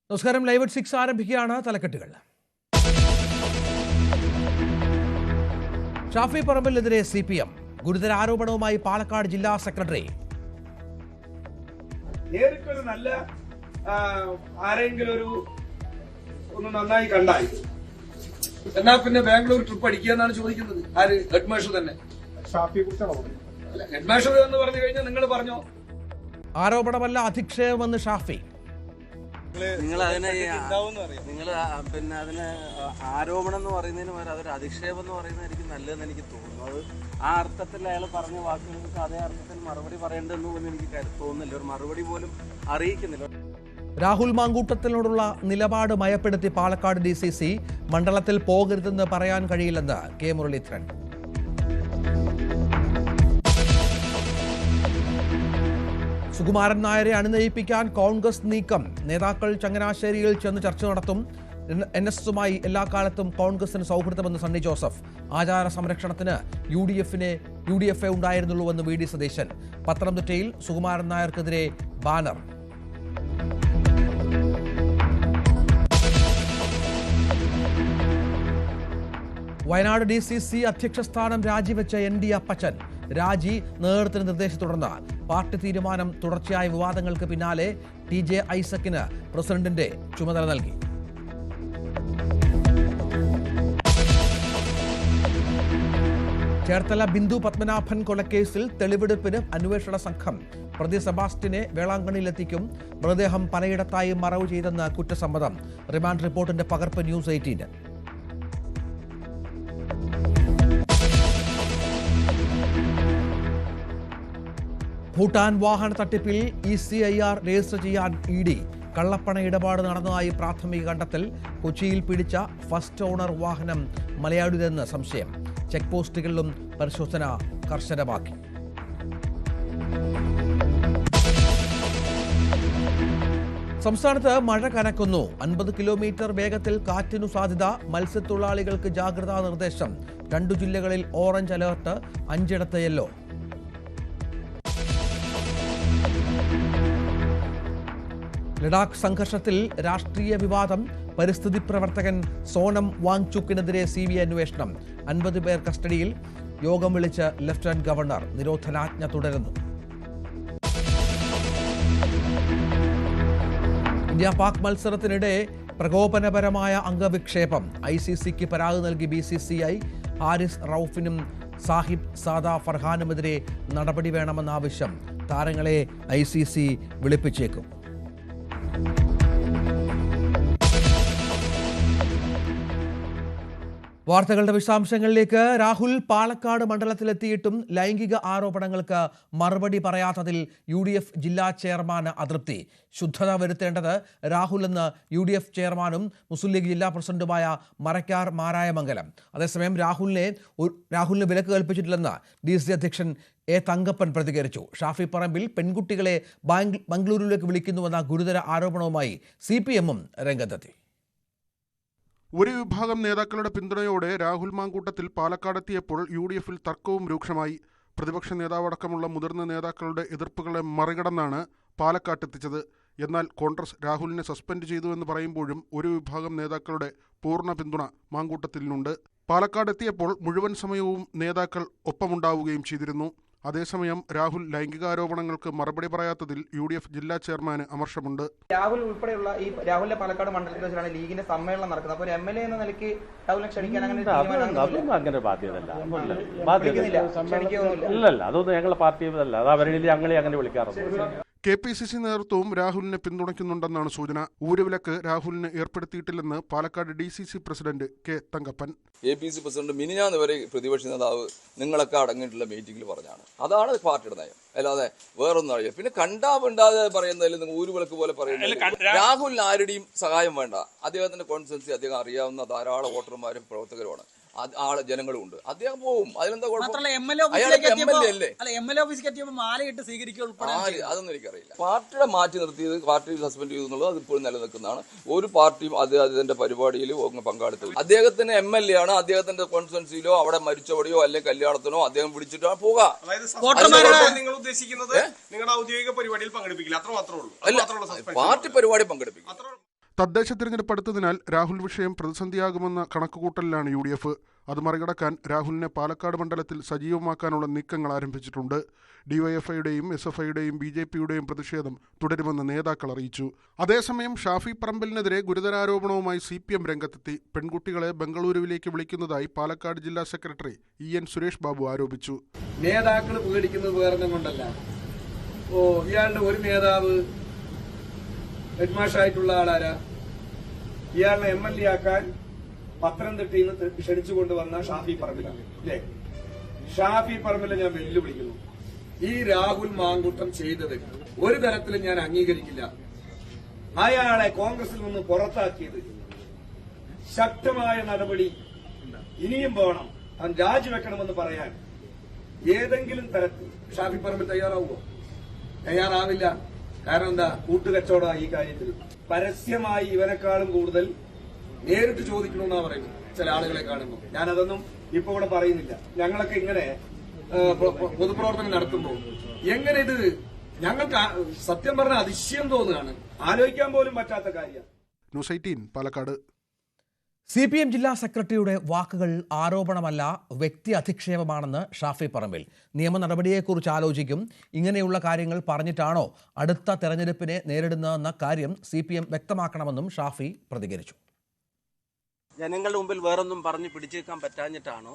നമസ്കാരം. Live at 6 ആരംഭിക്കുകയാണ്. തലക്കെട്ടുകൾ. ഷാഫി പറമ്പിലിനെതിരെ CPM ഗുരുതര ആരോപണവുമായി പാലക്കാട് ജില്ലാ സെക്രട്ടറി. നേരിട്ടൊരു നല്ല ആരെങ്കിലും ഒന്ന് നന്നായി കണ്ടായി എന്നാ പിന്നെ ബാംഗ്ലൂർ ട്രിപ്പ് അടിക്കുക എന്നാണ് ചോദിക്കുന്നത്. ആര്? ഹെഡ് മാസ്റ്റർ തന്നെ. ഷാഫിയെ കുറിച്ചാണോ? ഹെഡ് മാസ്റ്റർ എന്ന് പറഞ്ഞു കഴിഞ്ഞാൽ നിങ്ങൾ പറഞ്ഞോ? ആരോപണമല്ല, അധിക്ഷേപമെന്ന് ഷാഫി. നിങ്ങൾ അതിനെ പിന്നെ അതിന് ആരോപണം എന്ന് പറയുന്നതിന് പകരം അതൊരു അധിക്ഷേപം എന്ന് പറയുന്നതായിരിക്കും നല്ലതെന്ന് എനിക്ക് തോന്നുന്നു. അത് ആ അർത്ഥത്തിൽ അയാൾ പറഞ്ഞ വാക്കുകൾക്ക് അതേ അർത്ഥത്തിൽ മറുപടി പറയേണ്ടതെന്ന് പോലും എനിക്ക് തോന്നുന്നില്ല. ഒരു മറുപടി പോലും അറിയിക്കുന്നില്ല. രാഹുൽ മാങ്കൂട്ടത്തിനോടുള്ള നിലപാട് മയപ്പെടുത്തി പാലക്കാട് DCC. മണ്ഡലത്തിൽ പോകരുതെന്ന് പറയാൻ കഴിയില്ലെന്ന് കെ മുരളീധരൻ. സുകുമാരൻ നായരെ അണിനയിപ്പിക്കാൻ കോൺഗ്രസ് നീക്കം. നേതാക്കൾ ചങ്ങനാശ്ശേരിയിൽ ചെന്ന് ചർച്ച നടത്തും. NSSുമായി എല്ലാ കാലത്തും കോൺഗ്രസിന് സൗഹൃദമെന്ന് സണ്ണി ജോസഫ്. ആചാര സംരക്ഷണത്തിന് UDF ഉണ്ടായിരുന്നുള്ളൂവെന്ന് VD സതീശൻ. പത്തനംതിട്ടയിൽ സുകുമാരൻ നായർക്കെതിരെ ബാനർ. വയനാട് DCC അധ്യക്ഷ സ്ഥാനം രാജിവെച്ച ND അപ്പച്ചൻ. രാജി നേതൃത്വത്തിന്റെ നിർദ്ദേശത്തെ തുടർന്ന് പാർട്ടി തീരുമാനം. തുടർച്ചയായ വിവാദങ്ങൾക്ക് പിന്നാലെ TJ ഐസക്കിന് പ്രസിഡന്റിന്റെ ചുമതല നൽകി. ചേർത്തല ബിന്ദു പത്മനാഭൻ കൊലക്കേസിൽ തെളിവെടുപ്പിന് അന്വേഷണ സംഘം. പ്രതി സെബാസ്റ്റ്യനെ വേളാങ്കണ്ണിയിലെത്തിക്കും. മൃതദേഹം പലയിടത്തായി മറവ് ചെയ്തെന്ന് കുറ്റസമ്മതം. റിമാൻഡ് റിപ്പോർട്ടിന്റെ പകർപ്പ് News 18. ഭൂട്ടാൻ വാഹന തട്ടിപ്പിൽ ECIR രജിസ്റ്റർ ചെയ്യാൻ ED. കള്ളപ്പണ ഇടപാട് നടന്നതായി പ്രാഥമിക കണ്ടെത്തൽ. കൊച്ചിയിൽ പിടിച്ച ഫസ്റ്റ് ഓണർ വാഹനം മലയാളിയുടേതെന്ന് സംശയം. ചെക്ക് പോസ്റ്റുകളിലും പരിശോധന കർശനമാക്കി. സംസ്ഥാനത്ത് മഴ കനക്കുന്നു. 50 കിലോമീറ്റർ വേഗത്തിൽ കാറ്റിനു സാധ്യത. മത്സ്യത്തൊഴിലാളികൾക്ക് ജാഗ്രതാ നിർദ്ദേശം. 2 ജില്ലകളിൽ ഓറഞ്ച് അലേർട്ട്, 5ഇടത്ത് യെല്ലോ. ലഡാക്ക് സംഘർഷത്തിൽ രാഷ്ട്രീയ വിവാദം. പരിസ്ഥിതി പ്രവർത്തകൻ സോനം വാങ്ചുക്കിനെതിരെ CBI അന്വേഷണം. 50 പേർ കസ്റ്റഡിയിൽ. യോഗം വിളിച്ച് ലഫ്റ്റനന്റ് ഗവർണർ. നിരോധനാജ്ഞ തുടരുന്നു. ഇന്ത്യ പാക് മത്സരത്തിനിടെ പ്രകോപനപരമായ അംഗവിക്ഷേപം. ICCക്ക് പരാതി നൽകി BCCI. ഹാരിസ് റൌഫിനും സാഹിബ് സാദ ഫർഹാനുമെതിരെ നടപടി വേണമെന്ന ആവശ്യം. താരങ്ങളെ ICC വിളിപ്പിച്ചേക്കും. വാർത്തകളുടെ വിശദാംശങ്ങളിലേക്ക്. രാഹുൽ പാലക്കാട് മണ്ഡലത്തിലെത്തിയിട്ടും ലൈംഗിക ആരോപണങ്ങൾക്ക് മറുപടി പറയാത്തതിൽ UDF ജില്ലാ ചെയർമാന് അതൃപ്തി. ശുദ്ധത വരുത്തേണ്ടത് രാഹുലെന്ന് UDF ചെയർമാനും മുസ്ലിം ലീഗ് ജില്ലാ പ്രസിഡന്റുമായ മരക്കാർ മാരായമംഗലം. അതേസമയം രാഹുലിന് വിലക്ക് കൽപ്പിച്ചിട്ടില്ലെന്ന് DCC അധ്യക്ഷൻ A തങ്കപ്പൻ പ്രതികരിച്ചു. ഷാഫി പറമ്പിൽ പെൺകുട്ടികളെ ബംഗളൂരുവിലേക്ക് വിളിക്കുന്നുവെന്ന ഗുരുതര ആരോപണവുമായി CPMും രംഗത്തെത്തി. ഒരു വിഭാഗം നേതാക്കളുടെ പിന്തുണയോടെ രാഹുൽ മാങ്കൂട്ടത്തിൽ പാലക്കാടെത്തിയപ്പോൾ UDFൽ തർക്കവും രൂക്ഷമായി. പ്രതിപക്ഷ നേതാവടക്കമുള്ള മുതിർന്ന നേതാക്കളുടെ എതിർപ്പുകളെ മറികടന്നാണ് പാലക്കാട്ടെത്തിച്ചത്. എന്നാൽ കോൺഗ്രസ് രാഹുലിനെ സസ്പെൻഡ് ചെയ്തുവെന്ന് പറയുമ്പോഴും ഒരു വിഭാഗം നേതാക്കളുടെ പൂർണ്ണ പിന്തുണ മാങ്കൂട്ടത്തിലിനുണ്ട്. പാലക്കാടെത്തിയപ്പോൾ മുഴുവൻ സമയവും നേതാക്കൾ ഒപ്പമുണ്ടാവുകയും ചെയ്തിരുന്നു. അതേസമയം രാഹുൽ ലൈംഗികാരോപണങ്ങൾക്ക് മറുപടി പറയാത്തതിൽ UDF ജില്ലാ ചെയർമാന് അമർഷമുണ്ട്. രാഹുൽ ഉൾപ്പെടെയുള്ള ഈ രാഹുലിന്റെ പാലക്കാട് മണ്ഡലത്തിൽ വെച്ചാണ് ലീഗിന്റെ സമ്മേളനം നടക്കുന്നത്. അപ്പോൾ MLA എന്ന നിലയ്ക്ക് രാഹുലിനെ ക്ഷണിക്കാൻ അങ്ങനെ ഇല്ലല്ല, അതൊന്നും ഞങ്ങളുടെ പാർട്ടി അല്ല. അത് അവരെ ഞങ്ങളെ അങ്ങനെ വിളിക്കാറുണ്ട്. KPCC നേതൃത്വവും രാഹുലിനെ പിന്തുണയ്ക്കുന്നുണ്ടെന്നാണ് സൂചന. ഊരുവിലക്ക് രാഹുലിന് ഏർപ്പെടുത്തിയിട്ടില്ലെന്ന് Palakkad DCC president K Thankappan. APC president മിനിഞ്ഞാന്ന് വരെ പ്രതിപക്ഷ നേതാവ് നിങ്ങളൊക്കെ അടങ്ങിയിട്ടുള്ള മീറ്റിംഗിൽ പറഞ്ഞാണ്. അതാണ് പാർട്ടിയുടെ നയം, അല്ലാതെ വേറൊന്നും അറിയാം. പിന്നെ കണ്ടാതെ പറയുന്നതിൽ നിങ്ങൾ ഊരുവിളക്ക് പോലെ പറയുന്നത്. രാഹുലിന് ആരുടെയും സഹായം വേണ്ട. അദ്ദേഹത്തിന്റെ കോൺസ്റ്റൻസി അദ്ദേഹം അറിയാവുന്ന ധാരാളം വോട്ടർമാരും പ്രവർത്തകരുമാണ്. ആള് ജനങ്ങളും ഉണ്ട്. അദ്ദേഹം പോകും. അതിലെന്താ കുഴപ്പം? അതൊന്നും എനിക്കറിയില്ല. പാർട്ടിയുടെ മാറ്റി നിർത്തിയത്, പാർട്ടി സസ്പെൻഡ് ചെയ്തു എന്നുള്ളത് അതിപ്പോഴും നിലനിൽക്കുന്നതാണ്. ഒരു പാർട്ടിയും അതിന്റെ പരിപാടിയിൽ പങ്കാളിത്തം. അദ്ദേഹത്തിന് MLA ആണ്. അദ്ദേഹത്തിന്റെ കോൺസ്റ്റിറ്റ്യുവൻസിയിലോ അവിടെ മരിച്ചവടെയോ അല്ലെങ്കിൽ കല്യാണത്തിനോ അദ്ദേഹം വിളിച്ചിട്ടാണ് പോകാം. നിങ്ങൾ ഉദ്ദേശിക്കുന്നത് നിങ്ങളുടെ ഔദ്യോഗിക പരിപാടിയിൽ പങ്കെടുപ്പിക്കില്ല, അത്ര മാത്രമേ ഉള്ളൂ. പാർട്ടി പരിപാടി പങ്കെടുപ്പിക്കും. തദ്ദേശ തിരഞ്ഞെടുപ്പ് അടുത്തതിനാൽ രാഹുൽ വിഷയം പ്രതിസന്ധിയാകുമെന്ന കണക്കുകൂട്ടലിലാണ് UDF. അത് മറികടക്കാൻ രാഹുലിനെ പാലക്കാട് മണ്ഡലത്തിൽ സജീവമാക്കാനുള്ള നീക്കങ്ങൾ ആരംഭിച്ചിട്ടുണ്ട്. DYFIയുടെയും SFIയുടെയും BJPയുടെയും പ്രതിഷേധം തുടരുമെന്ന് നേതാക്കൾ അറിയിച്ചു. അതേസമയം ഷാഫി പറമ്പിലിനെതിരെ ഗുരുതരാരോപണവുമായി CPM രംഗത്തെത്തി. പെൺകുട്ടികളെ ബംഗളൂരുവിലേക്ക് വിളിക്കുന്നതായി പാലക്കാട് ജില്ലാ സെക്രട്ടറി EN സുരേഷ് ബാബു ആരോപിച്ചു. നേതാക്കൾ പേടിക്കുന്നത് വേറെ കൊണ്ടല്ല. ഇയാളുടെ ഒരു നേതാവ് ഹെഡ്മാഷായിട്ടുള്ള ആളാരാ? ഇയാളുടെ MLA ആക്കാൻ പത്തനംതിട്ടയിൽ നിന്ന് ക്ഷണിച്ചുകൊണ്ടുവന്ന ഷാഫി പറമ്പിലാണ്. അല്ലേ? ഷാഫി പറമ്പിലെ ഞാൻ വെല്ലുവിളിക്കുന്നു. ഈ രാഹുൽ മാങ്കൂട്ടം ചെയ്തത് ഒരു തരത്തിലും ഞാൻ അംഗീകരിക്കില്ല. അയാളെ കോൺഗ്രസിൽ നിന്ന് പുറത്താക്കിയത് ശക്തമായ നടപടി ഇനിയും വേണം. അവൻ രാജിവെക്കണമെന്ന് പറയാൻ ഏതെങ്കിലും തരത്തിൽ ഷാഫി പറമ്പിൽ തയ്യാറാവുമോ? തയ്യാറാവില്ല. കാരണം എന്താ? കൂട്ടുകച്ചവടം ഈ കാര്യത്തിൽ. പരസ്യമായി ഇവരെക്കാളും കൂടുതൽ നേരിട്ട് ചോദിക്കണമെന്നാ പറയുന്നത് ചില ആളുകളെ കാണുമ്പോൾ. ഞാനതൊന്നും ഇപ്പൊ ഇവിടെ പറയുന്നില്ല. ഞങ്ങളൊക്കെ ഇങ്ങനെ പൊതുപ്രവർത്തനം നടത്തുമ്പോൾ എങ്ങനെ ഇത് ഞങ്ങൾക്ക് സത്യം പറഞ്ഞ അതിശയം തോന്നുകയാണ്. ആലോചിക്കാൻ പോലും പറ്റാത്ത കാര്യമാണ്. ന്യൂസ് 18 പാലക്കാട്. CPM ജില്ലാ സെക്രട്ടറിയുടെ വാക്കുകൾ ആരോപണമല്ല, വ്യക്തി അധിക്ഷേപമാണെന്ന് ഷാഫി പറമ്പിൽ. നിയമ നടപടിയെക്കുറിച്ച് ആലോചിക്കും. ഇങ്ങനെയുള്ള കാര്യങ്ങൾ പറഞ്ഞിട്ടാണോ അടുത്ത തെരഞ്ഞെടുപ്പിനെ നേരിടുന്നതെന്ന കാര്യം CPM വ്യക്തമാക്കണമെന്നും ഷാഫി പ്രതികരിച്ചു. ജനങ്ങളുടെ മുമ്പിൽ വേറൊന്നും പറഞ്ഞ് പിടിച്ചേക്കാൻ പറ്റാഞ്ഞിട്ടാണോ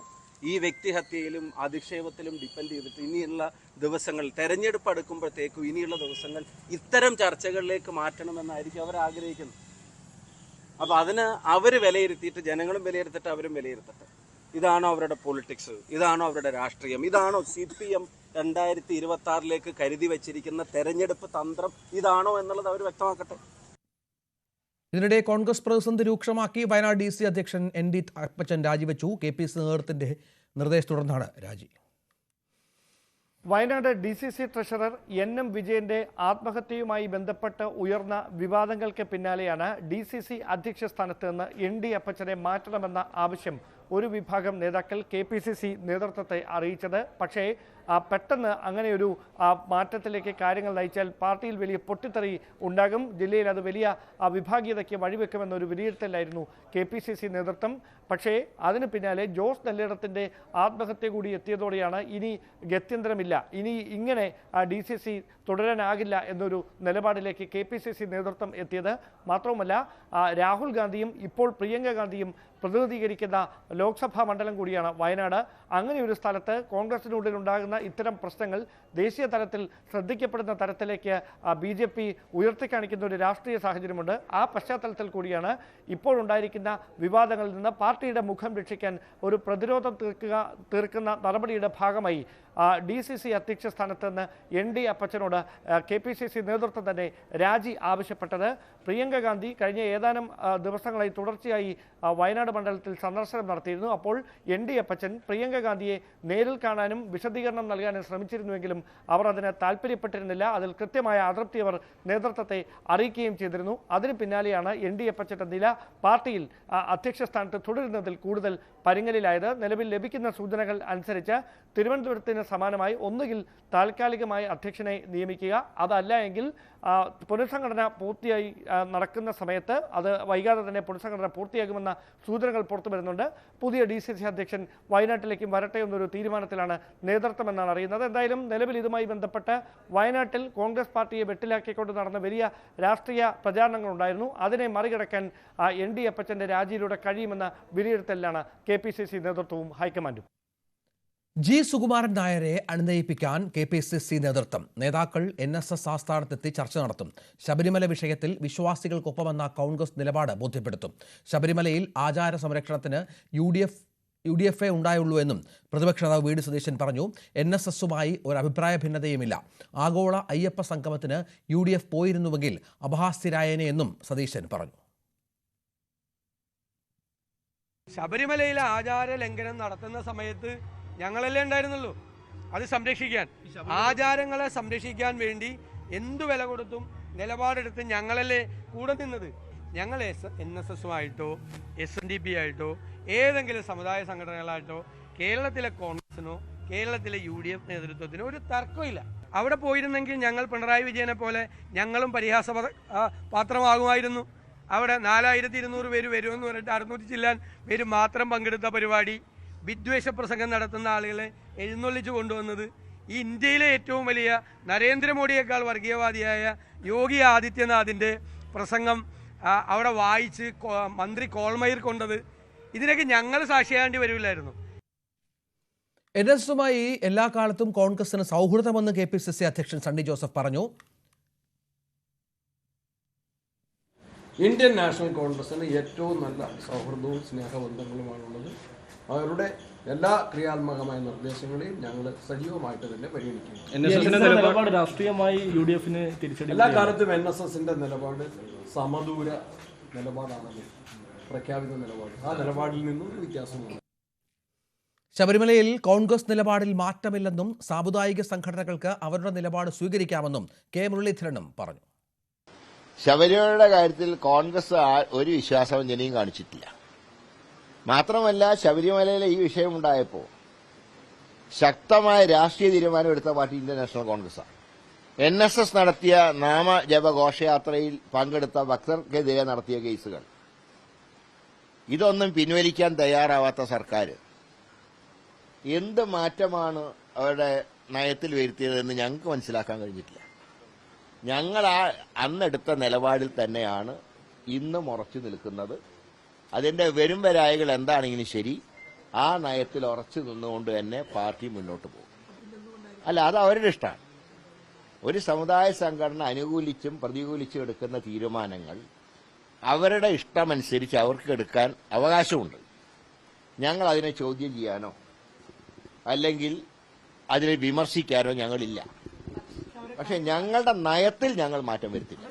ഈ വ്യക്തിഹത്യയിലും അധിക്ഷേപത്തിലും ഡിപ്പെൻഡ് ചെയ്തിട്ട് ഇനിയുള്ള ദിവസങ്ങൾ, തെരഞ്ഞെടുപ്പ് അടുക്കുമ്പോഴത്തേക്കും ഇനിയുള്ള ദിവസങ്ങൾ ഇത്തരം ചർച്ചകളിലേക്ക് മാറ്റണമെന്നായിരിക്കും അവർ ആഗ്രഹിക്കുന്നത്. അപ്പോൾ അതിന് അവർ വിലയിരുത്തിയിട്ട് ജനങ്ങളും വിലയിരുത്തിട്ട് അവരും വിലയിരുത്തട്ടെ. ഇതാണോ അവരുടെ പൊളിറ്റിക്സ്? ഇതാണോ അവരുടെ രാഷ്ട്രീയം? ഇതാണോ CPM 2026 കരുതി വച്ചിരിക്കുന്ന തെരഞ്ഞെടുപ്പ് തന്ത്രം? ഇതാണോ എന്നുള്ളത് അവർ വ്യക്തമാക്കട്ടെ. ഇതിനിടെ കോൺഗ്രസ് പ്രതിസന്ധി രൂക്ഷമാക്കി വയനാട് DC അധ്യക്ഷൻ ND അപ്പച്ചൻ രാജിവെച്ചു. KPC നേതൃത്വത്തിന്റെ നിർദ്ദേശത്തെ തുടർന്നാണ് രാജി. വയനാട് DCC ട്രഷറർ NM വിജയന്റെ ആത്മഹത്യയുമായി ബന്ധപ്പെട്ട് ഉയർന്ന വിവാദങ്ങൾക്ക് പിന്നാലെയാണ് DCC അധ്യക്ഷ സ്ഥാനത്ത് നിന്ന് ND അപ്പച്ചനെ മാറ്റണമെന്ന ആവശ്യം ഒരു വിഭാഗം നേതാക്കൾ KPCC നേതൃത്വത്തെ അറിയിച്ചത്. പക്ഷേ പെട്ടെന്ന് അങ്ങനെയൊരു മാറ്റത്തിലേക്ക് കാര്യങ്ങൾ നയിച്ചാൽ പാർട്ടിയിൽ വലിയ പൊട്ടിത്തെറി ഉണ്ടാകും. ജില്ലയിൽ അത് വലിയ വിഭാഗീയതയ്ക്ക് വഴിവെക്കുമെന്നൊരു വിലയിരുത്തലായിരുന്നു KPCC നേതൃത്വം. പക്ഷേ അതിന് പിന്നാലെ ജോസ് നെല്ലിടത്തിൻ്റെ ആത്മഹത്യ കൂടി എത്തിയതോടെയാണ് ഇനി ഗത്യന്തരമില്ല, ഇനി ഇങ്ങനെ DCC തുടരാനാകില്ല എന്നൊരു നിലപാടിലേക്ക് KPCC നേതൃത്വം എത്തിയത്. മാത്രവുമല്ല, രാഹുൽ ഗാന്ധിയും ഇപ്പോൾ പ്രിയങ്ക ഗാന്ധിയും പ്രതിനിധീകരിക്കുന്ന ലോക്സഭാ മണ്ഡലം കൂടിയാണ് വയനാട്. അങ്ങനെയൊരു സ്ഥലത്ത് കോൺഗ്രസിനുള്ളിൽ ഉണ്ടാകുന്ന ഇത്തരം പ്രശ്നങ്ങൾ ദേശീയ തലത്തിൽ ശ്രദ്ധിക്കപ്പെടുന്ന തരത്തിലേക്ക് BJP ഉയർത്തിക്കാണിക്കുന്ന ഒരു രാഷ്ട്രീയ സാഹചര്യമുണ്ട്. ആ പശ്ചാത്തലത്തിൽ കൂടിയാണ് ഇപ്പോഴുണ്ടായിരിക്കുന്ന വിവാദങ്ങളിൽ നിന്ന് പാർട്ടിയുടെ മുഖം രക്ഷിക്കാൻ ഒരു പ്രതിരോധം തീർക്കുന്ന നടപടിയുടെ ഭാഗമായി DCC അധ്യക്ഷ സ്ഥാനത്ത് നിന്ന് ND അപ്പച്ചനോട് KPCC നേതൃത്വം തന്നെ രാജി ആവശ്യപ്പെട്ടത്. പ്രിയങ്ക ഗാന്ധി കഴിഞ്ഞ ഏതാനും ദിവസങ്ങളായി തുടർച്ചയായി വയനാട് മണ്ഡലത്തിൽ സന്ദർശനം നടത്തിയിരുന്നു. അപ്പോൾ ND അപ്പച്ചൻ പ്രിയങ്ക ഗാന്ധിയെ നേരിൽ കാണാനും വിശദീകരണം നൽകാനും ശ്രമിച്ചിരുന്നുവെങ്കിലും അവർ അതിന് താല്പര്യപ്പെട്ടിരുന്നില്ല. അതിൽ കൃത്യമായ അതൃപ്തി അവർ നേതൃത്വത്തെ അറിയിക്കുകയും ചെയ്തിരുന്നു. അതിന് പിന്നാലെയാണ് ND അപ്പച്ചന്റെ നില പാർട്ടിയിൽ അധ്യക്ഷ സ്ഥാനത്ത് തുടരുന്നതിൽ കൂടുതൽ പരിങ്ങലിലായത്. നിലവിൽ ലഭിക്കുന്ന സൂചനകൾ അനുസരിച്ച് തിരുവനന്തപുരത്തിന് സമാനമായി ഒന്നുകിൽ താൽക്കാലികമായി അധ്യക്ഷനെ നിയമിക്കുക, അതല്ല എങ്കിൽ പുനഃസംഘടന പൂർത്തിയായി നടക്കുന്ന സമയത്ത്, അത് വൈകാതെ തന്നെ പുനഃസംഘടന പൂർത്തിയാകുമെന്ന സൂചനകൾ പുറത്തു വരുന്നുണ്ട്. പുതിയ DCC അധ്യക്ഷൻ വയനാട്ടിലേക്കും വരട്ടെ എന്നൊരു തീരുമാനത്തിലാണ് നേതൃത്വം എന്നാണ് അറിയുന്നത്. എന്തായാലും നിലവിൽ ഇതുമായി ബന്ധപ്പെട്ട് വയനാട്ടിൽ കോൺഗ്രസ് പാർട്ടിയെ വെട്ടിലാക്കിക്കൊണ്ട് നടന്ന വലിയ രാഷ്ട്രീയ പ്രചാരണങ്ങളുണ്ടായിരുന്നു. അതിനെ മറികടക്കാൻ ND അപ്പച്ചന്റെ രാജിയിലൂടെ കഴിയുമെന്ന വിലയിരുത്തലിലാണ് KPCC നേതൃത്വവും ഹൈക്കമാൻഡും. G. സുകുമാരൻ നായരെ അണിനയിപ്പിക്കാൻ KPCC നേതൃത്വം. നേതാക്കൾ NSS ആസ്ഥാനത്തെത്തി ചർച്ച നടത്തും. ശബരിമല വിഷയത്തിൽ വിശ്വാസികൾക്കൊപ്പമെന്ന കോൺഗ്രസ് നിലപാട് ബോധ്യപ്പെടുത്തും. ശബരിമലയിൽ ആചാര സംരക്ഷണത്തിന് UDF ഉണ്ടായുള്ളൂ എന്നും പ്രതിപക്ഷ നേതാവ് VD സതീശൻ പറഞ്ഞു. NSSുമായി ഒരു അഭിപ്രായ ഭിന്നതയുമില്ല. ആഗോള അയ്യപ്പ സംഗമത്തിന് UDF പോയിരുന്നുവെങ്കിൽ അപഹാസ്യരായനെ എന്നും സതീശൻ പറഞ്ഞു. ശബരിമലയിലെ ആചാര ലംഘനം നടത്തുന്ന സമയത്ത് ഞങ്ങളല്ലേ ഉണ്ടായിരുന്നുള്ളൂ. അത് സംരക്ഷിക്കാൻ, ആചാരങ്ങളെ സംരക്ഷിക്കാൻ വേണ്ടി എന്തു വില കൊടുത്തും നിലപാടെടുത്ത് ഞങ്ങളല്ലേ കൂടെ നിന്നത്. ഞങ്ങൾ NSSുമായിട്ടോ SNDP ആയിട്ടോ ഏതെങ്കിലും സമുദായ സംഘടനകളായിട്ടോ കേരളത്തിലെ കോൺഗ്രസിനോ കേരളത്തിലെ UDF നേതൃത്വത്തിനോ ഒരു തർക്കമില്ല. അവിടെ പോയിരുന്നെങ്കിൽ ഞങ്ങൾ പിണറായി വിജയനെ പോലെ ഞങ്ങളും പരിഹാസ പാത്രമാകുമായിരുന്നു. അവിടെ 4200 പേര് വരുമെന്ന് പറഞ്ഞിട്ട് 600 ചില്ലാൻ പേര് മാത്രം പങ്കെടുത്ത പരിപാടി, വിദ്വേഷ പ്രസംഗം നടത്തുന്ന ആളുകളെ എഴുന്നള്ളിച്ചു കൊണ്ടുവന്നത്, ഈ ഇന്ത്യയിലെ ഏറ്റവും വലിയ നരേന്ദ്രമോദിയേക്കാൾ വർഗീയവാദിയായ യോഗി ആദിത്യനാഥിൻ്റെ പ്രസംഗം അവിടെ വായിച്ച് മന്ത്രി കോൾമയിർ കൊണ്ടത്, ഇതിനൊക്കെ ഞങ്ങൾ സാക്ഷിയാകേണ്ടി വരില്ലായിരുന്നു. NSSുമായി എല്ലാ കാലത്തും കോൺഗ്രസിന് സൗഹൃദമെന്ന് KPCC അധ്യക്ഷൻ സണ്ണി ജോസഫ് പറഞ്ഞു. ഇന്ത്യൻ നാഷണൽ കോൺഗ്രസിന് ഏറ്റവും നല്ല സൗഹൃദവും സ്നേഹബന്ധങ്ങളുമാണുള്ളത്. അവരുടെ എല്ലാ ക്രിയാത്മകമായ നിർദ്ദേശങ്ങളെയും ഞങ്ങൾ സജീവമായിട്ട് തന്നെ പരിഗണിക്കുന്നു. രാഷ്ട്രീയമായി UDFന് തിരിച്ചടി എല്ലാ കാലത്തും NSSന്റെ നിലപാട് സമദൂര നിലപാടാണത്, പ്രഖ്യാപിത നിലപാട്. ആ നിലപാടിൽ നിന്നും വ്യത്യാസമുണ്ട്. ശബരിമലയിൽ കോൺഗ്രസ് നിലപാടിൽ മാറ്റമില്ലെന്നും സാമുദായിക സംഘടനകൾക്ക് അവരുടെ നിലപാട് സ്വീകരിക്കാമെന്നും K മുരളീധരനും പറഞ്ഞു. ശബരിമലയുടെ കാര്യത്തിൽ കോൺഗ്രസ് ഒരു വിശ്വാസവും ജനയും കാണിച്ചിട്ടില്ല. മാത്രമല്ല, ശബരിമലയിലെ ഈ വിഷയമുണ്ടായപ്പോൾ ശക്തമായ രാഷ്ട്രീയ തീരുമാനമെടുത്ത പാർട്ടി ഇന്ത്യൻ നാഷണൽ കോൺഗ്രസാണ്. NSS നടത്തിയ നാമജപ ഘോഷയാത്രയിൽ പങ്കെടുത്ത ഭക്തർക്കെതിരെ നടത്തിയ കേസുകൾ, ഇതൊന്നും പിൻവലിക്കാൻ തയ്യാറാവാത്ത സർക്കാർ എന്ത് മാറ്റമാണ് അവരുടെ നയത്തിൽ വരുത്തിയതെന്ന് ഞങ്ങൾക്ക് മനസ്സിലാക്കാൻ കഴിഞ്ഞിട്ടില്ല. ഞങ്ങൾ അന്നെടുത്ത നിലപാടിൽ തന്നെയാണ് ഇന്നും ഉറച്ചു നിൽക്കുന്നത്. അതിന്റെ വരും വരായികൾ എന്താണെങ്കിലും ശരി, ആ നയത്തിൽ ഉറച്ചു നിന്നുകൊണ്ട് തന്നെ പാർട്ടി മുന്നോട്ട് പോകും. അല്ല, അത് അവരുടെ ഇഷ്ടമാണ്. ഒരു സമുദായ സംഘടന അനുകൂലിച്ചും പ്രതികൂലിച്ചും എടുക്കുന്ന തീരുമാനങ്ങൾ അവരുടെ ഇഷ്ടമനുസരിച്ച് അവർക്ക് എടുക്കാൻ അവകാശമുണ്ട്. ഞങ്ങൾ അതിനെ ചോദ്യം ചെയ്യാനോ അല്ലെങ്കിൽ അതിനെ വിമർശിക്കാനോ ഞങ്ങളില്ല. പക്ഷെ ഞങ്ങളുടെ നയത്തിൽ ഞങ്ങൾ മാറ്റം വരുത്തില്ല.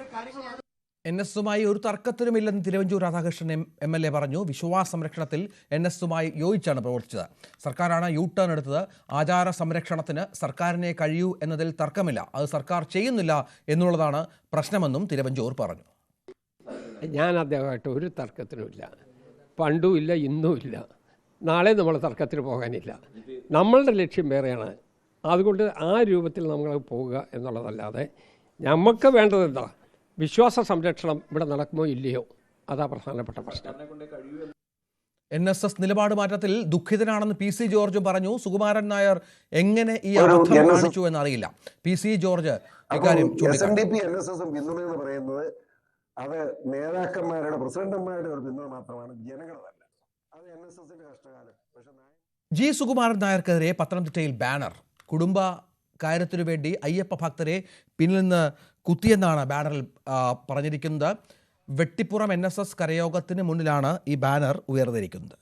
NSസുമായി ഒരു തർക്കത്തിനുമില്ലെന്ന് തിരുവഞ്ചൂർ രാധാകൃഷ്ണൻ MLA പറഞ്ഞു. വിശ്വാസ സംരക്ഷണത്തിൽ NSസുമായി യോജിച്ചാണ് പ്രവർത്തിച്ചത്. സർക്കാരാണ് U-ടേൺ എടുത്തത്. ആചാര സംരക്ഷണത്തിന് സർക്കാരിനെ കഴിയൂ എന്നതിൽ തർക്കമില്ല. അത് സർക്കാർ ചെയ്യുന്നില്ല എന്നുള്ളതാണ് പ്രശ്നമെന്നും തിരുവഞ്ചൂർ പറഞ്ഞു. ഞാൻ അദ്ദേഹമായിട്ട് ഒരു തർക്കത്തിനുമില്ല. പണ്ടും ഇല്ല, ഇന്നും ഇല്ല, നാളെ നമ്മൾ തർക്കത്തിന് പോകാനില്ല. നമ്മളുടെ ലക്ഷ്യം വേറെയാണ്. അതുകൊണ്ട് ആ രൂപത്തിൽ നമ്മൾ പോവുക എന്നുള്ളതല്ലാതെ നമുക്ക് വേണ്ടത് എന്താ, വിശ്വാസ സംരക്ഷണം ഇവിടെ നടക്കുമോ ഇല്ലയോ, അതാ പ്രധാനപ്പെട്ട പ്രശ്നം. NSS നിലപാട് മാറ്റത്തിൽ ദുഃഖിതനാണെന്ന് PC ജോർജും പറഞ്ഞു. സുകുമാരൻ നായർ എങ്ങനെ ഈ അബദ്ധം കാണിച്ചു എന്നറിയില്ല. PC ജോർജ് ഇക്കാര്യം ചൂണ്ടിക്കാട്ടി. പറയുന്നത് അത് നേതാക്കന്മാരുടെ പ്രസിഡന്റുമാരുടെ ഒരു പിന്തുണ മാത്രമാണ്, ജനങ്ങളല്ല. അത് NSSന്റെ കഷ്ടകാലം. G സുകുമാരൻ നായർക്കെതിരെ പത്തനംതിട്ടയിൽ ബാനർ. കുടുംബ കാര്യത്തിനു വേണ്ടി അയ്യപ്പ ഭക്തരെ പിന്നിൽ നിന്ന് കുത്തിയെന്നാണ് ബാനറിൽ പറഞ്ഞിരിക്കുന്നത്. വെട്ടിപ്പുറം NSS കരയോഗത്തിന് മുന്നിലാണ് ഈ ബാനർ ഉയർന്നിരിക്കുന്നത്.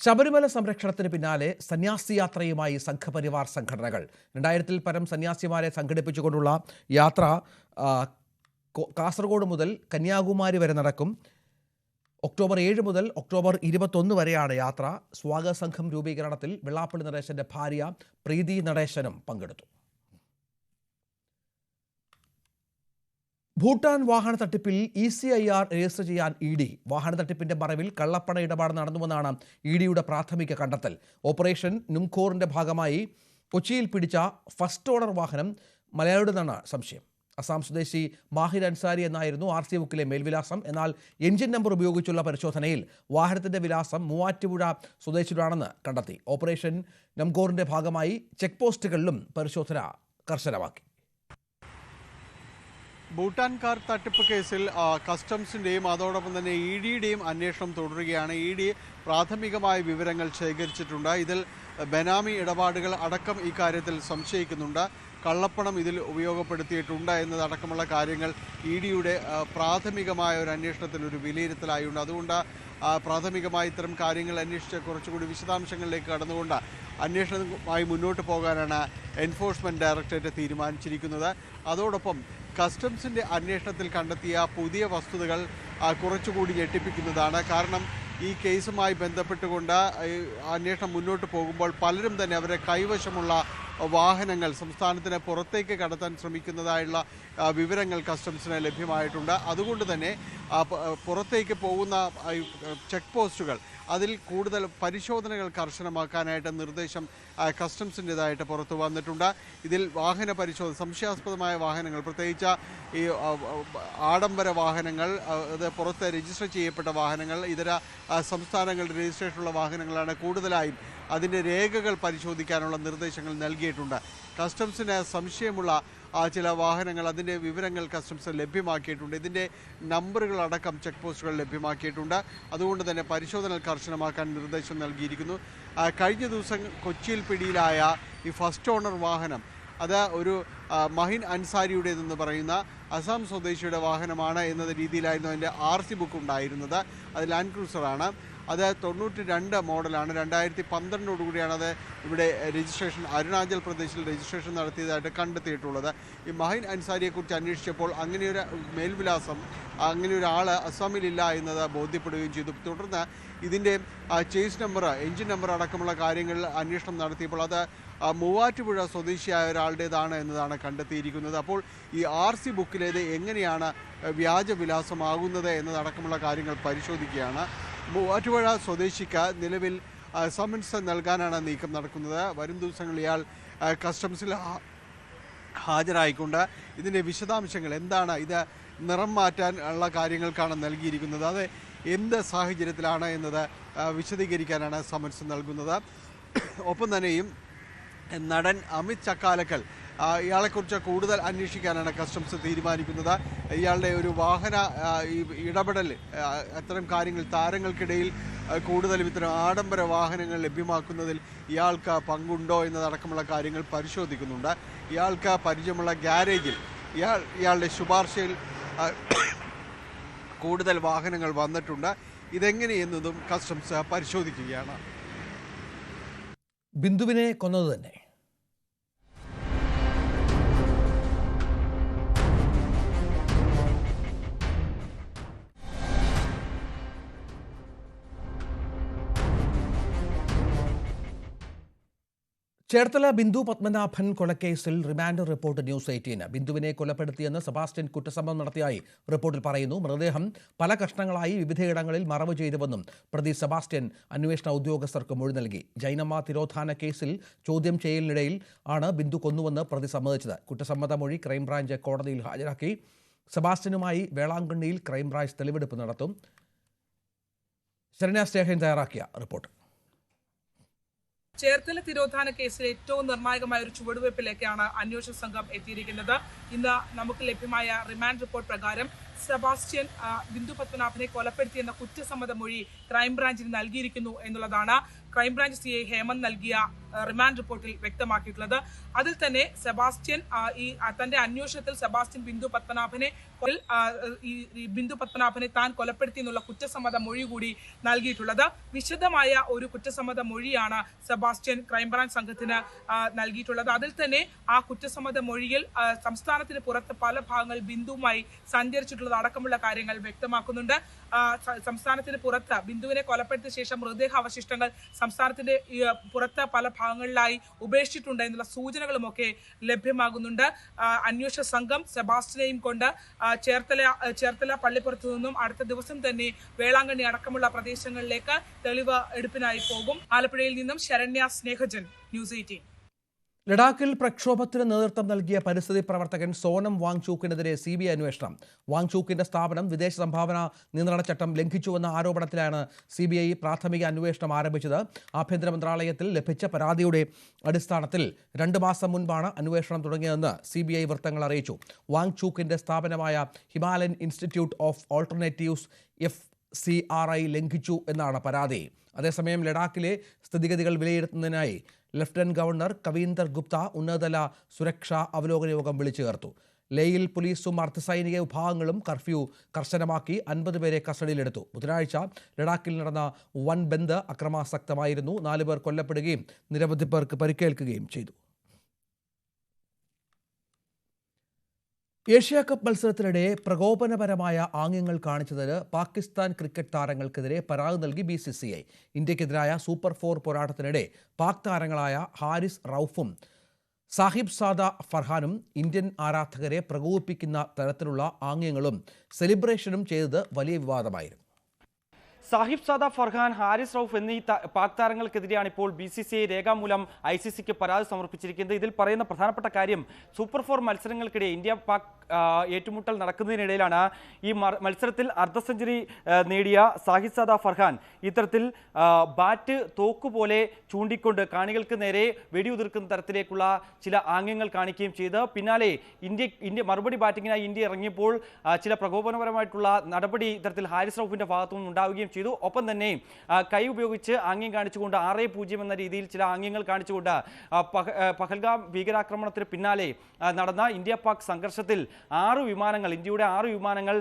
ശബരിമല സംരക്ഷണത്തിന് പിന്നാലെ സന്യാസി യാത്രയുമായി സംഘപരിവാർ സംഘടനകൾ. 2000-ൽ പരം സന്യാസിമാരെ സംഘടിപ്പിച്ചുകൊണ്ടുള്ള യാത്ര കാസർഗോഡ് മുതൽ കന്യാകുമാരി വരെ നടക്കും. ഒക്ടോബർ 7 മുതൽ ഒക്ടോബർ 21 വരെയാണ് യാത്ര. സ്വാഗത സംഘം രൂപീകരണത്തിൽ വെള്ളാപ്പള്ളി നടേശന്റെ ഭാര്യ പ്രീതി നടേശനും പങ്കെടുത്തു. ഭൂട്ടാൻ വാഹന തട്ടിപ്പിൽ ECIR രജിസ്റ്റർ ചെയ്യാൻ ED. വാഹന തട്ടിപ്പിന്റെ മറവിൽ കള്ളപ്പണ ഇടപാട് നടന്നുവെന്നാണ് EDയുടെ പ്രാഥമിക കണ്ടെത്തൽ. ഓപ്പറേഷൻ നുംഖോറിന്റെ ഭാഗമായി കൊച്ചിയിൽ പിടിച്ച ഫസ്റ്റ് ഓർഡർ വാഹനം മലയാളിയുടെതാണ് സംശയം. അസാം സ്വദേശി മാഹിർ അൻസാരി എന്നായിരുന്നു RC ബുക്കിലെ മേൽവിലാസം. എന്നാൽ എഞ്ചിൻ നമ്പർ ഉപയോഗിച്ചുള്ള പരിശോധനയിൽ വാഹനത്തിന്റെ വിലാസം മൂവാറ്റുപുഴ സ്വദേശിയുടെയാണെന്ന് കണ്ടെത്തി. ഓപ്പറേഷൻ നംഖോറിന്റെ ഭാഗമായി ചെക്ക് പോസ്റ്റുകളിലും പരിശോധന കർശനമാക്കി. ഭൂട്ടാൻ കാർ തട്ടിപ്പ് കേസിൽ കസ്റ്റംസിൻ്റെയും അതോടൊപ്പം തന്നെ EDയുടെയും അന്വേഷണം തുടരുകയാണ്. ED പ്രാഥമികമായ വിവരങ്ങൾ ശേഖരിച്ചിട്ടുണ്ട്. ഇതിൽ ബെനാമി ഇടപാടുകൾ അടക്കം ഇക്കാര്യത്തിൽ സംശയിക്കുന്നുണ്ട്. കള്ളപ്പണം ഇതിൽ ഉപയോഗപ്പെടുത്തിയിട്ടുണ്ട് എന്നതടക്കമുള്ള കാര്യങ്ങൾ EDയുടെ പ്രാഥമികമായ ഒരു അന്വേഷണത്തിൽ ഒരു വിലയിരുത്തലായുണ്ട്. അതുകൊണ്ട് പ്രാഥമികമായി ഇത്തരം കാര്യങ്ങൾ അന്വേഷിച്ച് കുറച്ചുകൂടി വിശദാംശങ്ങളിലേക്ക് കടന്നുകൊണ്ട് അന്വേഷണവുമായി മുന്നോട്ട് പോകാനാണ് എൻഫോഴ്സ്മെൻറ്റ് ഡയറക്ടറേറ്റ് തീരുമാനിച്ചിരിക്കുന്നത്. അതോടൊപ്പം കസ്റ്റംസിൻ്റെ അന്വേഷണത്തിൽ കണ്ടെത്തിയ പുതിയ വസ്തുതകൾ കുറച്ചുകൂടി ഞെട്ടിപ്പിക്കുന്നതാണ്. കാരണം ഈ കേസുമായി ബന്ധപ്പെട്ടുകൊണ്ട് അന്വേഷണം മുന്നോട്ട് പോകുമ്പോൾ പലരും തന്നെ അവരുടെ കൈവശമുള്ള വാഹനങ്ങൾ സംസ്ഥാനത്തിന് പുറത്തേക്ക് കടത്താൻ ശ്രമിക്കുന്നതായുള്ള വിവരങ്ങൾ കസ്റ്റംസിന് ലഭ്യമായിട്ടുണ്ട്. അതുകൊണ്ട് തന്നെ പുറത്തേക്ക് പോകുന്ന ചെക്ക് പോസ്റ്റുകൾ അതിൽ കൂടുതൽ പരിശോധനകൾ കർശനമാക്കാനായിട്ട് നിർദ്ദേശം കസ്റ്റംസിൻ്റെതായിട്ട് പുറത്തു വന്നിട്ടുണ്ട്. ഇതിൽ വാഹന പരിശോധന, സംശയാസ്പദമായ വാഹനങ്ങൾ, പ്രത്യേകിച്ച് ഈ ആഡംബര വാഹനങ്ങൾ, അത് പുറത്ത് രജിസ്റ്റർ ചെയ്യപ്പെട്ട വാഹനങ്ങൾ, ഇതര സംസ്ഥാനങ്ങളുടെ രജിസ്ട്രേഷനുള്ള വാഹനങ്ങളാണ് കൂടുതലായും അതിൻ്റെ രേഖകൾ പരിശോധിക്കാനുള്ള നിർദ്ദേശങ്ങൾ നൽകിയിട്ടുണ്ട്. കസ്റ്റംസിന് സംശയമുള്ള ചില വാഹനങ്ങൾ, അതിൻ്റെ വിവരങ്ങൾ കസ്റ്റംസ് ലഭ്യമാക്കിയിട്ടുണ്ട്. ഇതിൻ്റെ നമ്പറുകളടക്കം ചെക്ക് പോസ്റ്റുകൾ ലഭ്യമാക്കിയിട്ടുണ്ട്. അതുകൊണ്ട് തന്നെ പരിശോധന കർശനമാക്കാൻ നിർദ്ദേശം നൽകിയിരിക്കുന്നു. കഴിഞ്ഞ ദിവസം കൊച്ചിയിൽ പിടിയിലായ ഈ ഫസ്റ്റ് ഓണർ വാഹനം, അത് ഒരു മഹിൻ അൻസാരിയുടേതെന്ന് പറയുന്ന അസം സ്വദേശിയുടെ വാഹനമാണ് എന്ന രീതിയിലായിരുന്നു അതിൻ്റെ RC ബുക്ക് ഉണ്ടായിരുന്നത്. അത് ലാൻഡ് ക്രൂസറാണ്. അത് 92 മോഡലാണ്. 2012 അത് ഇവിടെ രജിസ്ട്രേഷൻ, അരുണാചൽ പ്രദേശിൽ രജിസ്ട്രേഷൻ നടത്തിയതായിട്ട് കണ്ടെത്തിയിട്ടുള്ളത്. ഈ മഹിൻ അൻസാരിയെക്കുറിച്ച് അന്വേഷിച്ചപ്പോൾ അങ്ങനെയൊരു മേൽവിലാസം, അങ്ങനെ ഒരാൾ അസമിലില്ല എന്നത് ബോധ്യപ്പെടുകയും ചെയ്തു. തുടർന്ന് ഇതിൻ്റെ ചേസ് നമ്പർ, എൻജിൻ നമ്പർ അടക്കമുള്ള കാര്യങ്ങളിൽ അന്വേഷണം നടത്തിയപ്പോൾ അത് മൂവാറ്റുപുഴ സ്വദേശിയായ ഒരാളുടേതാണ് എന്നതാണ് കണ്ടെത്തിയിരിക്കുന്നത്. അപ്പോൾ ഈ RC ബുക്കിലേത് എങ്ങനെയാണ് വ്യാജവിലാസമാകുന്നത് എന്നതടക്കമുള്ള കാര്യങ്ങൾ പരിശോധിക്കുകയാണ്. മൂവാറ്റുപുഴ സ്വദേശിക്ക് നിലവിൽ സമൻസ് നൽകാനാണ് നീക്കം നടക്കുന്നത്. വരും ദിവസങ്ങളിൽ ഇയാൾ കസ്റ്റംസിൽ ഹാജരായിക്കൊണ്ട് ഇതിൻ്റെ വിശദാംശങ്ങൾ എന്താണ്, ഇത് നിറം മാറ്റാൻ ഉള്ള കാര്യങ്ങൾക്കാണ് നൽകിയിരിക്കുന്നത്, അത് എന്ത് സാഹചര്യത്തിലാണ് എന്നത് വിശദീകരിക്കാനാണ് സമൻസ് നൽകുന്നത്. ഒപ്പം തന്നെയും നടൻ അമിത് ചക്കാലക്കൽ, ഇയാളെക്കുറിച്ച് കൂടുതൽ അന്വേഷിക്കാനാണ് കസ്റ്റംസ് തീരുമാനിക്കുന്നത്. ഇയാളുടെ ഒരു വാഹന ഇടപെടൽ, അത്തരം കാര്യങ്ങൾ, താരങ്ങൾക്കിടയിൽ കൂടുതലും ഇത്തരം ആഡംബര വാഹനങ്ങൾ ലഭ്യമാക്കുന്നതിൽ ഇയാൾക്ക് പങ്കുണ്ടോ എന്നതടക്കമുള്ള കാര്യങ്ങൾ പരിശോധിക്കുന്നുണ്ട്. ഇയാൾക്ക് പരിചയമുള്ള ഗ്യാരേജിൽ ഇയാളുടെ ശുപാർശയിൽ കൂടുതൽ വാഹനങ്ങൾ വന്നിട്ടുണ്ട്. ഇതെങ്ങനെയെന്നതും കസ്റ്റംസ് പരിശോധിക്കുകയാണ്. ബിന്ദുവിനെ കൊന്നത് തന്നെ. ചേർത്തല ബിന്ദു പത്മനാഭൻ കൊലക്കേസിൽ റിമാൻഡ് റിപ്പോർട്ട് ന്യൂസ് 18. ബിന്ദുവിനെ കൊലപ്പെടുത്തിയെന്ന് സെബാസ്റ്റ്യൻ കുറ്റസമ്മതം നടത്തിയായി റിപ്പോർട്ടിൽ പറയുന്നു. മൃതദേഹം പല കഷ്ണങ്ങളായി വിവിധയിടങ്ങളിൽ മറവ് ചെയ്തുവെന്നും പ്രതി സെബാസ്റ്റ്യൻ അന്വേഷണ ഉദ്യോഗസ്ഥർക്ക് മൊഴി നൽകി. ജൈനമ്മ തിരോധാന കേസിൽ ചോദ്യം ചെയ്യലിനിടയിൽ ആണ് ബിന്ദു കൊന്നുവെന്ന് പ്രതി സമ്മതിച്ചത്. കുറ്റസമ്മത മൊഴി ക്രൈംബ്രാഞ്ച് കോടതിയിൽ ഹാജരാക്കി. സെബാസ്റ്റ്യനുമായി വേളാങ്കണ്ണിയിൽ ക്രൈംബ്രാഞ്ച് തെളിവെടുപ്പ് നടത്തും. ശരണ്യ സ്നേഹൻ തയ്യാറാക്കിയ റിപ്പോർട്ട്. ചേർത്തല തിരോധാന കേസിൽ ഏറ്റവും നിർണായകമായ ഒരു ചുവടുവയ്പ്പിലേക്കാണ് അന്വേഷണ സംഘം എത്തിയിരിക്കുന്നത്. ഇന്ന് നമുക്ക് ലഭ്യമായ റിമാൻഡ് റിപ്പോർട്ട് പ്രകാരം സെബാസ്റ്റ്യൻ ബിന്ദു പത്മനാഭനെ കൊലപ്പെടുത്തിയെന്ന കുറ്റസമ്മത മൊഴി ക്രൈംബ്രാഞ്ചിന് നൽകിയിരിക്കുന്നു എന്നുള്ളതാണ് ക്രൈംബ്രാഞ്ച് CI ഹേമന്ത് നൽകിയ റിമാൻഡ് റിപ്പോർട്ടിൽ വ്യക്തമാക്കിയിട്ടുള്ളത്. അതിൽ തന്നെ സെബാസ്റ്റ്യൻ തന്റെ അന്വേഷണത്തിൽ സെബാസ്റ്റ്യൻ ബിന്ദു പത്മനാഭനെ താൻ കൊലപ്പെടുത്തി എന്നുള്ള കുറ്റസമ്മത മൊഴി കൂടി നൽകിയിട്ടുള്ളത്. വിശദമായ ഒരു കുറ്റസമ്മത മൊഴിയാണ് സെബാസ്റ്റ്യൻ ക്രൈംബ്രാഞ്ച് സംഘത്തിന് നൽകിയിട്ടുള്ളത്. അതിൽ തന്നെ ആ കുറ്റസമ്മത മൊഴിയിൽ സംസ്ഥാനത്തിന് പുറത്ത് പല ഭാഗങ്ങൾ ബിന്ദുവുമായി സഞ്ചരിച്ചിട്ടുള്ളത് അടക്കമുള്ള കാര്യങ്ങൾ വ്യക്തമാക്കുന്നുണ്ട്. സംസ്ഥാനത്തിന് പുറത്ത് ബിന്ദുവിനെ കൊലപ്പെടുത്തിയ ശേഷം മൃതദേഹാവശിഷ്ടങ്ങൾ സംസ്ഥാനത്തിന്റെ പുറത്ത് പല ഭാഗങ്ങളിലായി ഉപേക്ഷിച്ചിട്ടുണ്ട് എന്നുള്ള സൂചനകളുമൊക്കെ ലഭ്യമാകുന്നുണ്ട്. അന്വേഷണ സംഘം സെബാസ്റ്റ്യനെയും കൊണ്ട് ചേർത്തല പള്ളിപ്പുറത്തു നിന്നും അടുത്ത ദിവസം തന്നെ വേളാങ്കണ്ണി അടക്കമുള്ള പ്രദേശങ്ങളിലേക്ക് തെളിവ് എടുപ്പിനായി പോകും. ആലപ്പുഴയിൽ നിന്നും ശരണ്യ സ്നേഹജൻ, ന്യൂസ് 18. ലഡാക്കിൽ പ്രക്ഷോഭത്തിന് നേതൃത്വം നൽകിയ പരിസ്ഥിതി പ്രവർത്തകൻ സോനം വാങ്ചൂക്കിനെതിരെ CBI അന്വേഷണം. വാങ്ചൂക്കിന്റെ സ്ഥാപനം വിദേശ സംഭാവന നിയന്ത്രണ ചട്ടം ലംഘിച്ചുവെന്ന ആരോപണത്തിലാണ് CBI പ്രാഥമിക അന്വേഷണം ആരംഭിച്ചത്. ആഭ്യന്തര മന്ത്രാലയത്തിൽ ലഭിച്ച പരാതിയുടെ അടിസ്ഥാനത്തിൽ 2 മാസം മുൻപാണ് അന്വേഷണം തുടങ്ങിയതെന്ന് CBI വൃത്തങ്ങൾ അറിയിച്ചു. വാങ്ചൂക്കിന്റെ സ്ഥാപനമായ Himalayan institute of alternatives FCRI ലംഘിച്ചു എന്നാണ് പരാതി. അതേസമയം ലഡാക്കിലെ സ്ഥിതിഗതികൾ വിലയിരുത്തുന്നതിനായി ലഫ്റ്റനന്റ് ഗവർണർ കവീന്ദർ ഗുപ്ത ഉന്നതതല സുരക്ഷാ അവലോകന യോഗം വിളിച്ചു ചേർത്തു. ലേയിൽ പോലീസും അർദ്ധസൈനിക വിഭാഗങ്ങളും കർഫ്യൂ കർശനമാക്കി 50 പേരെ കസ്റ്റഡിയിലെടുത്തു. ബുധനാഴ്ച ലഡാക്കിൽ നടന്ന വൻ ബന്ദ് അക്രമാസക്തമായിരുന്നു. 4 പേർ കൊല്ലപ്പെടുകയും നിരവധി പേർക്ക് പരിക്കേൽക്കുകയും ചെയ്തു. ഏഷ്യാ കപ്പ് മത്സരത്തിനിടെ പ്രകോപനപരമായ ആംഗ്യങ്ങൾ കാണിച്ചതിന് പാകിസ്ഥാൻ ക്രിക്കറ്റ് താരങ്ങൾക്കെതിരെ പരാതി നൽകി BCCI. ഇന്ത്യക്കെതിരായ സൂപ്പർ 4 പോരാട്ടത്തിനിടെ പാക് താരങ്ങളായ ഹാരിസ് റൌഫും സാഹിബ് സാദ ഫർഹാനും ഇന്ത്യൻ ആരാധകരെ പ്രകോപിപ്പിക്കുന്ന തരത്തിലുള്ള ആംഗ്യങ്ങളും സെലിബ്രേഷനും ചെയ്തത് വലിയ വിവാദമായിരുന്നു. സാഹിബ് സാദ ഫർഹാൻ, ഹാരിസ് റൌഫ് എന്നീ പാക് താരങ്ങൾക്കെതിരെയാണ് ഇപ്പോൾ BCCI രേഖാമൂലം ICCക്ക് പരാതി സമർപ്പിച്ചിരിക്കുന്നത്. ഇതിൽ പറയുന്ന പ്രധാനപ്പെട്ട കാര്യം സൂപ്പർ 4 മത്സരങ്ങൾക്കിടെ ഇന്ത്യ പാക് ഏറ്റുമുട്ടൽ നടക്കുന്നതിനിടയിലാണ് ഈ മത്സരത്തിൽ അർദ്ധ സെഞ്ചുറി നേടിയ സാഹിബ് സാദ ഫർഹാൻ ഇത്തരത്തിൽ ബാറ്റ് തോക്കുപോലെ ചൂണ്ടിക്കൊണ്ട് കാണികൾക്ക് നേരെ വെടിയുതിർക്കുന്ന തരത്തിലേക്കുള്ള ചില ആംഗ്യങ്ങൾ കാണിക്കുകയും ചെയ്ത് പിന്നാലെ ഇന്ത്യ മറുപടി ബാറ്റിങ്ങിനായി ഇന്ത്യ ഇറങ്ങിയപ്പോൾ ചില പ്രകോപനപരമായിട്ടുള്ള നടപടി ഇത്തരത്തിൽ ഹാരിസ് റൌഫിന്റെ ഭാഗത്തുനിന്ന് ഉണ്ടാവുകയും ചെയ്തു. ഒപ്പം തന്നെ കൈ ഉപയോഗിച്ച് ആംഗ്യം കാണിച്ചുകൊണ്ട് 6-0 എന്ന രീതിയിൽ ചില ആംഗ്യങ്ങൾ കാണിച്ചുകൊണ്ട് പഹൽഗാം ഭീകരാക്രമണത്തിന് പിന്നാലെ നടന്ന ഇന്ത്യ പാക് സംഘർഷത്തിൽ 6 വിമാനങ്ങൾ, ഇന്ത്യയുടെ 6 വിമാനങ്ങൾ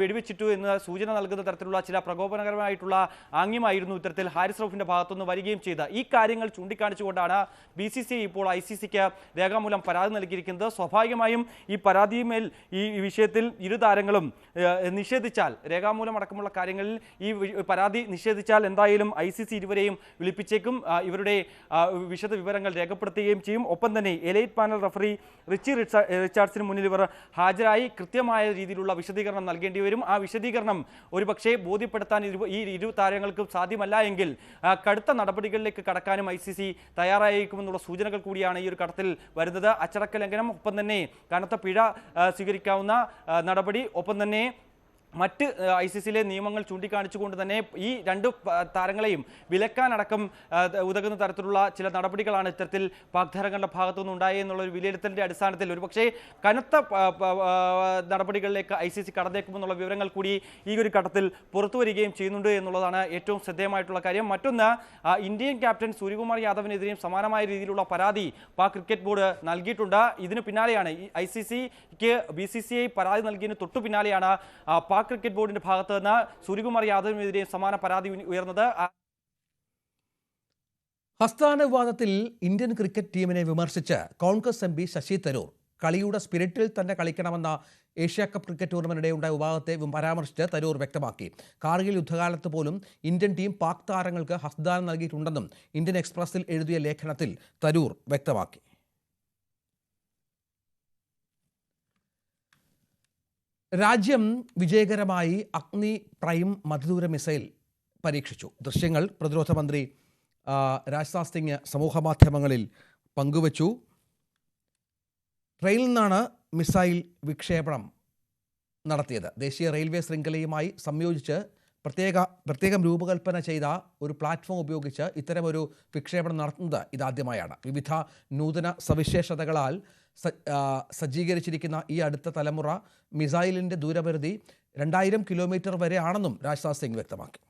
വെടിവെച്ചിട്ടു എന്ന് സൂചന നൽകുന്ന തരത്തിലുള്ള ചില പ്രകോപനകരമായിട്ടുള്ള ആംഗ്യമായിരുന്നു ഇത്തരത്തിൽ ഹാരിസ് റൌഫിന്റെ ഭാഗത്തുനിന്ന് വരികയും ചെയ്ത. ഈ കാര്യങ്ങൾ ചൂണ്ടിക്കാണിച്ചുകൊണ്ടാണ് BCCI ഇപ്പോൾ ICCക്ക് രേഖാമൂലം പരാതി നൽകിയിരിക്കുന്നത്. സ്വാഭാവികമായും ഈ പരാതിയുമേൽ ഈ വിഷയത്തിൽ ഇരു താരങ്ങളും നിഷേധിച്ചാൽ, രേഖാമൂലം അടക്കമുള്ള കാര്യങ്ങളിൽ ഈ പരാതി നിഷേധിച്ചാൽ എന്തായാലും ICC ഇരുവരെയും വിളിപ്പിച്ചേക്കും. ഇവരുടെ വിശദ വിവരങ്ങൾ രേഖപ്പെടുത്തുകയും ചെയ്യും. ഒപ്പം തന്നെ എലൈറ്റ് പാനൽ റഫറി റിച്ചി റിച്ചാർഡ്സിന് മുന്നിൽ ഇവർ ഹാജരായി കൃത്യമായ രീതിയിലുള്ള വിശദീകരണം നൽകേണ്ടി വരും. ആ വിശദീകരണം ഒരുപക്ഷെ ബോധ്യപ്പെടുത്താൻ ഈ ഇരു താരങ്ങൾക്കും സാധ്യമല്ല എങ്കിൽ കടുത്ത നടപടികളിലേക്ക് കടക്കാനും ICC തയ്യാറായിരിക്കുമെന്നുള്ള സൂചനകൾ കൂടിയാണ് ഈ ഒരു ഘട്ടത്തിൽ വരുന്നത്. അച്ചടക്ക ലംഘനം, ഒപ്പം തന്നെ കനത്ത പിഴ സ്വീകരിക്കാവുന്ന നടപടി, ഒപ്പം തന്നെ മറ്റ് ICCയിലെ നിയമങ്ങൾ ചൂണ്ടിക്കാണിച്ചുകൊണ്ട് തന്നെ ഈ 2 താരങ്ങളെയും വിലക്കാനടക്കം ഉതകുന്ന തരത്തിലുള്ള ചില നടപടികളാണ് ഇത്തരത്തിൽ പാക് താരങ്ങളുടെ ഭാഗത്തുനിന്ന് ഉണ്ടായെന്നുള്ള ഒരു വിലയിരുത്തലിന്റെ അടിസ്ഥാനത്തിൽ ഒരുപക്ഷെ കനത്ത നടപടികളിലേക്ക് ICC കടന്നേക്കുമെന്നുള്ള വിവരങ്ങൾ കൂടി ഈ ഒരു ഘട്ടത്തിൽ പുറത്തു വരികയും ചെയ്യുന്നുണ്ട് എന്നുള്ളതാണ് ഏറ്റവും ശ്രദ്ധേയമായിട്ടുള്ള കാര്യം. മറ്റൊന്ന്, ഇന്ത്യൻ ക്യാപ്റ്റൻ സൂര്യകുമാർ യാദവിനെതിരെയും സമാനമായ രീതിയിലുള്ള പരാതി പാക് ക്രിക്കറ്റ് ബോർഡ് നൽകിയിട്ടുണ്ട്. ഇതിന് പിന്നാലെയാണ് ICCക്ക് BCCI പരാതി നൽകിയതിന് തൊട്ടു പിന്നാലെയാണ് പാക് ക്രിക്കറ്റ് ബോർഡിന്റെ ഭാഗത്ത് നിന്ന് സൂര്യകുമാർ യാദവിനെതിരെ സമാന പരാതി ഉയർന്നത്. ഹസ്താന വിവാദത്തിൽ ഇന്ത്യൻ ക്രിക്കറ്റ് ടീമിനെ വിമർശിച്ച് കോൺഗ്രസ് MP ശശി തരൂർ കളിയുടെ സ്പിരിറ്റിൽ തന്നെ കളിക്കണമെന്ന ഏഷ്യ കപ്പ് ക്രിക്കറ്റ് ടൂർണമെന്റിടെ ഉണ്ടായ വിവാദത്തെ പരാമർശിച്ച് തരൂർ വ്യക്തമാക്കി. കാർഗിൽ യുദ്ധകാലത്ത് പോലും ഇന്ത്യൻ ടീം പാക് താരങ്ങൾക്ക് ഹസ്താനം നൽകിയിട്ടുണ്ടെന്നും ഇന്ത്യൻ എക്സ്പ്രസിൽ എഴുതിയ ലേഖനത്തിൽ തരൂർ വ്യക്തമാക്കി. രാജ്യം വിജയകരമായി അഗ്നി പ്രൈം മധ്യദൂര മിസൈൽ പരീക്ഷിച്ചു. ദൃശ്യങ്ങൾ പ്രതിരോധ മന്ത്രി രാജ്നാഥ് സിംഗ് സമൂഹമാധ്യമങ്ങളിൽ പങ്കുവച്ചു. ട്രെയിനിൽ നിന്നാണ് മിസൈൽ വിക്ഷേപണം നടത്തിയത്. ദേശീയ റെയിൽവേ ശൃംഖലയുമായി സംയോജിച്ച് പ്രത്യേകം രൂപകൽപ്പന ചെയ്ത ഒരു പ്ലാറ്റ്ഫോം ഉപയോഗിച്ച് ഇത്തരമൊരു വിക്ഷേപണം നടത്തുന്നത് ഇതാദ്യമായാണ്. വിവിധ നൂതന സവിശേഷതകളാൽ സജ്ജീകരിച്ചിരിക്കുന്ന ഈ അടുത്ത തലമുറ മിസൈലിൻ്റെ ദൂരപരിധി 2000 കിലോമീറ്റർ വരെ ആണെന്നും രാജ്നാഥ് സിംഗ് വ്യക്തമാക്കി.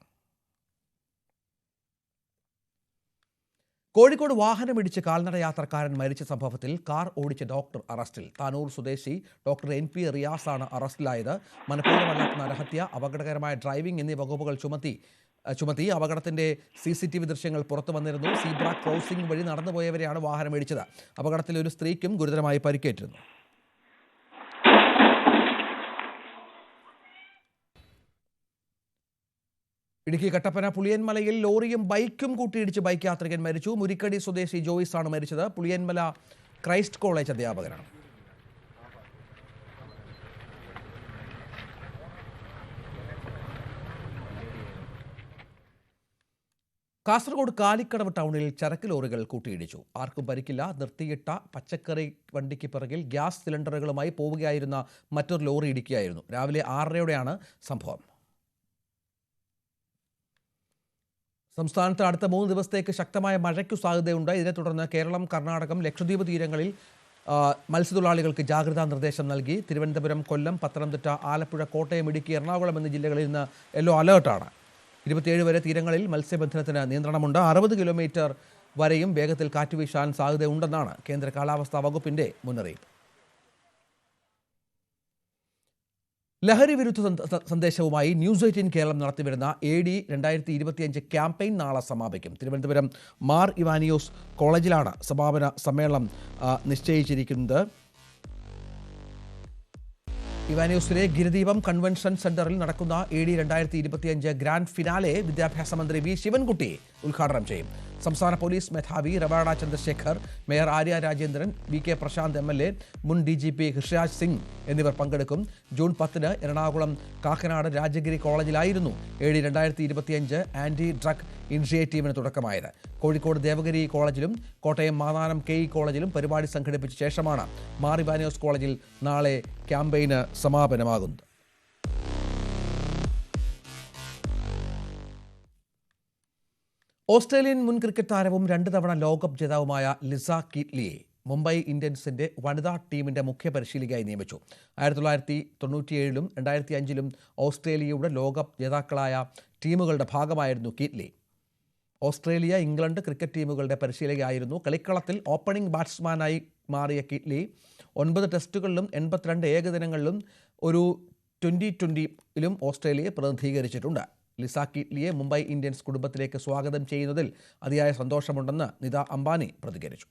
കോഴിക്കോട് വാഹനമിടിച്ച് കാൽനട യാത്രക്കാരൻ മരിച്ച സംഭവത്തിൽ കാർ ഓടിച്ച ഡോക്ടർ അറസ്റ്റിൽ. താനൂർ സ്വദേശി ഡോക്ടർ NP റിയാസാണ് അറസ്റ്റിലായത്. മനഃപൂർവ്വമല്ലാത്ത നരഹത്യ, അപകടകരമായ ഡ്രൈവിംഗ് എന്നീ വകുപ്പുകൾ ചുമത്തി അപകടത്തിന്റെ CCTV ദൃശ്യങ്ങൾ പുറത്തു വന്നിരുന്നു. സീബ്ര ക്രോസിംഗ് വഴി നടന്നുപോയവരെയാണ് വാഹനമിടിച്ചത്. അപകടത്തിൽ ഒരു സ്ത്രീക്കും ഗുരുതരമായി പരിക്കേറ്റിരുന്നു. ഇടുക്കി കട്ടപ്പന പുളിയൻമലയിൽ ലോറിയും ബൈക്കും കൂട്ടിയിടിച്ച് ബൈക്ക് യാത്രികൻ മരിച്ചു. മുരിക്കടി സ്വദേശി ജോയിസ് ആണ് മരിച്ചത്. പുളിയൻമല ക്രൈസ്റ്റ് കോളേജ് അധ്യാപകനാണ്. കാസർഗോഡ് കാലിക്കടവ് ടൗണിൽ ചരക്ക് ലോറികൾ കൂട്ടിയിടിച്ചു. ആർക്കും പരിക്കില്ല. നിർത്തിയിട്ട പച്ചക്കറി വണ്ടിക്ക് പിറകിൽ ഗ്യാസ് സിലിണ്ടറുകളുമായി പോവുകയായിരുന്ന മറ്റൊരു ലോറി ഇടിക്കുകയായിരുന്നു. രാവിലെ 6:30യോടെയാണ് സംഭവം. സംസ്ഥാനത്ത് അടുത്ത 3 ദിവസത്തേക്ക് ശക്തമായ മഴയ്ക്കു സാധ്യതയുണ്ട്. ഇതിനെ തുടർന്ന് കേരളം, കർണാടകം, ലക്ഷദ്വീപ് തീരങ്ങളിൽ മത്സ്യത്തൊഴിലാളികൾക്ക് ജാഗ്രതാ നിർദ്ദേശം നൽകി. തിരുവനന്തപുരം, കൊല്ലം, പത്തനംതിട്ട, ആലപ്പുഴ, കോട്ടയം, ഇടുക്കി, എറണാകുളം എന്നീ ജില്ലകളിൽ ഇന്ന് യെല്ലോ അലേർട്ടാണ്. 27 വരെ തീരങ്ങളിൽ മത്സ്യബന്ധനത്തിന് നിയന്ത്രണമുണ്ട്. 60 കിലോമീറ്റർ വരെയും വേഗത്തിൽ കാറ്റ് വീശാൻ സാധ്യതയുണ്ടെന്നാണ് കേന്ദ്ര കാലാവസ്ഥാ വകുപ്പിന്റെ മുന്നറിയിപ്പ്. ലഹരി വിരുദ്ധ സന്ദേശവുമായി ന്യൂസ് 18 കേരളം നടത്തിവരുന്ന AD 2025 ക്യാമ്പയിൻ നാളെ സമാപിക്കും. തിരുവനന്തപുരം മാർ ഇവാനിയോസ് കോളേജിലാണ് സമാപന സമ്മേളനം നിശ്ചയിച്ചിരിക്കുന്നത്. ഇവാനിയോസിലെ ഗിരിദീപം കൺവെൻഷൻ സെന്ററിൽ നടക്കുന്ന AD 2025 ഗ്രാൻഡ് ഫിനാലെ വിദ്യാഭ്യാസ മന്ത്രി V. ശിവൻകുട്ടി ഉദ്ഘാടനം ചെയ്യും. സംസ്ഥാന പോലീസ് മേധാവി Ravada Chandrasekhar, mayor Arya Rajendran, VK Prashanth MLA, മുൻ DGP ഹൃഷരാജ് സിംഗ് എന്നിവർ പങ്കെടുക്കും. ജൂൺ 10 എറണാകുളം കാക്കനാട് രാജഗിരി കോളേജിലായിരുന്നു AD 2025 ആന്റി ഡ്രഗ് ഇനിഷ്യേറ്റീവിന് തുടക്കമായത്. കോഴിക്കോട് ദേവഗിരി കോളേജിലും കോട്ടയം മാന്നാനം KE കോളേജിലും പരിപാടി സംഘടിപ്പിച്ച ശേഷമാണ് മാർ ഇവാനിയോസ് കോളേജിൽ നാളെ ക്യാമ്പയിന് സമാപനമാകുന്നത്. ഓസ്ട്രേലിയൻ മുൻ ക്രിക്കറ്റ് താരവും 2 തവണ ലോകകപ്പ് ജേതാവുമായ ലിസ കീറ്റ്ലിയെ മുംബൈ ഇന്ത്യൻസിന്റെ വനിതാ ടീമിന്റെ മുഖ്യ പരിശീലകയായി നിയമിച്ചു. 1997 2005 ഓസ്ട്രേലിയയുടെ ലോകകപ്പ് ജേതാക്കളായ ടീമുകളുടെ ഭാഗമായിരുന്നു കീറ്റ്ലി. ഓസ്ട്രേലിയ, ഇംഗ്ലണ്ട് ക്രിക്കറ്റ് ടീമുകളുടെ പരിശീലകയായിരുന്നു. കളിക്കളത്തിൽ ഓപ്പണിംഗ് ബാറ്റ്സ്മാനായി മാറിയ കീറ്റ്ലി 9 ടെസ്റ്റുകളിലും 82 ഏകദിനങ്ങളിലും ഒരു T20യിലും ഓസ്ട്രേലിയയെ പ്രതിനിധീകരിച്ചിട്ടുണ്ട്. ലിസ കീറ്റ്ലിയെ മുംബൈ ഇന്ത്യൻസ് കുടുംബത്തിലേക്ക് സ്വാഗതം ചെയ്യുന്നതിൽ അതിയായ സന്തോഷമുണ്ടെന്ന് നിത അംബാനി പ്രതികരിച്ചു.